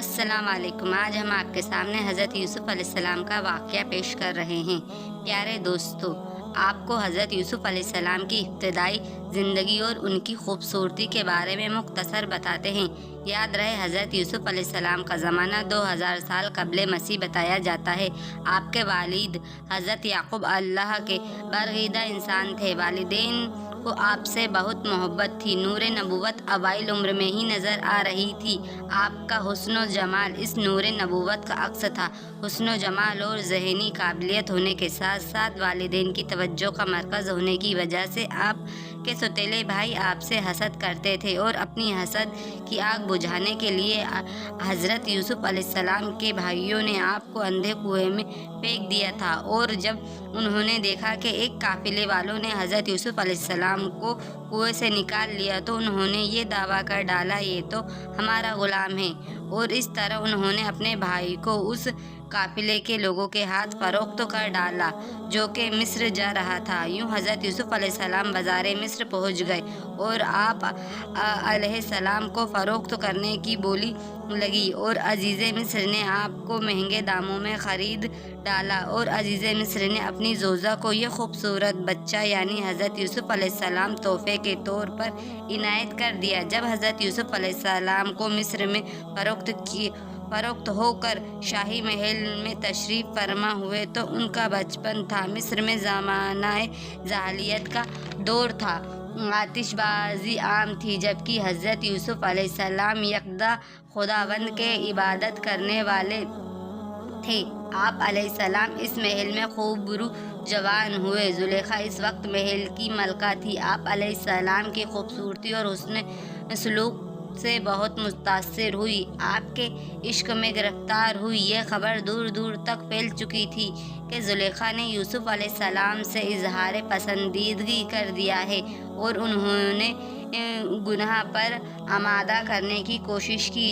السلام علیکم۔ آج ہم آپ کے سامنے حضرت یوسف علیہ السلام کا واقعہ پیش کر رہے ہیں۔ پیارے دوستو، آپ کو حضرت یوسف علیہ السلام کی ابتدائی زندگی اور ان کی خوبصورتی کے بارے میں مختصر بتاتے ہیں۔ یاد رہے، حضرت یوسف علیہ السلام کا زمانہ 2000 سال قبل مسیح بتایا جاتا ہے۔ آپ کے والد حضرت یعقوب اللہ کے برگزیدہ انسان تھے۔ والدین کو آپ سے بہت محبت تھی۔ نور نبوت اوائل عمر میں ہی نظر آ رہی تھی۔ آپ کا حسن و جمال اس نور نبوت کا عکس تھا۔ حسن و جمال اور ذہنی قابلیت ہونے کے ساتھ ساتھ والدین کی توجہ کا مرکز ہونے کی وجہ سے آپ کے سوتیلے بھائی آپ سے حسد کرتے تھے اور اپنی حسد کی آگ بجھانے کے لیے حضرت یوسف علیہ السلام کے بھائیوں نے آپ کو اندھے کنویں میں پھینک دیا تھا۔ اور جب انہوں نے دیکھا کہ ایک قافلے والوں نے حضرت یوسف علیہ السلام کو کنویں سے نکال لیا تو انہوں نے یہ دعویٰ کر ڈالا، یہ تو ہمارا غلام ہے، اور اس طرح انہوں نے اپنے بھائی کو اس قافلے کے لوگوں کے ہاتھ فروخت کر ڈالا جو کہ مصر جا رہا تھا۔ یوں حضرت یوسف علیہ السلام بازار مصر پہنچ گئے اور آپ علیہ السلام کو فروخت کرنے کی بولی لگی، اور عزیز مصر نے آپ کو مہنگے داموں میں خرید ڈالا، اور عزیز مصر نے اپنی زوجہ کو یہ خوبصورت بچہ یعنی حضرت یوسف علیہ السلام تحفے کے طور پر عنایت کر دیا۔ جب حضرت یوسف علیہ السلام کو مصر میں فروخت ہو کر شاہی محل میں تشریف فرما ہوئے تو ان کا بچپن تھا۔ مصر میں زمانہ جاہلیت کا دور تھا، آتش بازی عام تھی، جبکہ حضرت یوسف علیہ السلام یکتا خداوند کے عبادت کرنے والے تھے۔ آپ علیہ السلام اس محل میں خوب رو جوان ہوئے۔ زلیخا اس وقت محل کی ملکہ تھی۔ آپ علیہ السلام کی خوبصورتی اور حسن سلوک سے بہت متاثر ہوئی، آپ کے عشق میں گرفتار ہوئی۔ یہ خبر دور دور تک پھیل چکی تھی کہ زلیخا نے یوسف علیہ السلام سے اظہار پسندیدگی کر دیا ہے، اور انہوں نے گناہ پر آمادہ کرنے کی کوشش کی،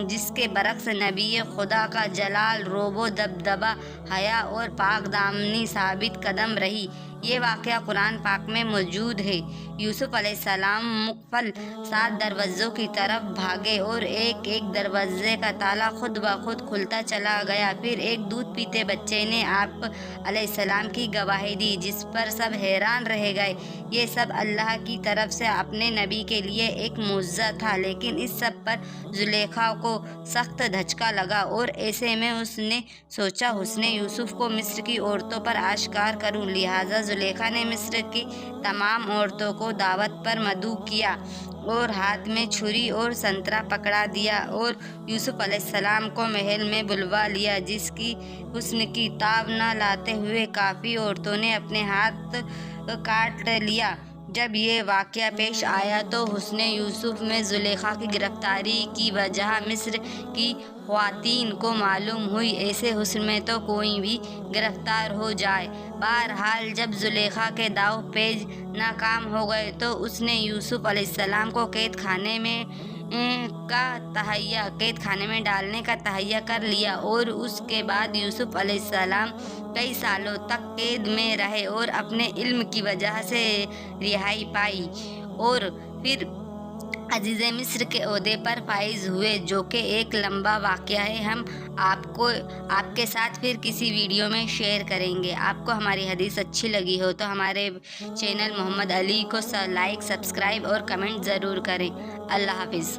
جس کے برعکس نبی خدا کا جلال، رعب و دبدبہ، حیا اور پاک دامنی ثابت قدم رہی۔ یہ واقعہ قرآن پاک میں موجود ہے۔ یوسف علیہ السلام مقفل 7 دروازوں کی طرف بھاگے اور ایک ایک دروازے کا تالا خود بخود کھلتا چلا گیا۔ پھر ایک دودھ پیتے بچے نے آپ علیہ السلام کی گواہی دی، جس پر سب حیران رہ گئے۔ یہ سب اللہ کی طرف سے اپنے نبی کے لیے ایک معجزہ تھا، لیکن اس سب پر زلیخا کو سخت دھچکا لگا، اور ایسے میں اس نے سوچا حسن یوسف کو مصر کی عورتوں پر آشکار کروں۔ لہٰذا زلیخا نے مصر کی تمام عورتوں کو دعوت پر مدعو کیا اور ہاتھ میں چھری اور سنترا پکڑا دیا، اور یوسف علیہ السلام کو محل میں بلوا لیا۔ جس کی حسن کی تاب نہ لاتے ہوئے کافی عورتوں نے اپنے ہاتھ کاٹ لیا۔ جب یہ واقعہ پیش آیا تو حسن یوسف میں زلیخا کی گرفتاری کی وجہ مصر کی خواتین کو معلوم ہوئی۔ ایسے حسن میں تو کوئی بھی گرفتار ہو جائے۔ بہرحال جب زلیخا کے داؤ پیچ ناکام ہو گئے تو اس نے یوسف علیہ السلام کو قید خانے میں ڈالنے کا تہیہ کر لیا، اور اس کے بعد یوسف علیہ السلام کئی سالوں تک قید میں رہے اور اپنے علم کی وجہ سے رہائی پائی، اور پھر عزیز مصر کے عہدے پر فائز ہوئے، جو کہ ایک لمبا واقعہ ہے۔ ہم آپ کے ساتھ پھر کسی ویڈیو میں شیئر کریں گے۔ آپ کو ہماری حدیث اچھی لگی ہو تو ہمارے چینل محمد علی کو لائک، سبسکرائب اور کمنٹ ضرور کریں۔ اللہ حافظ۔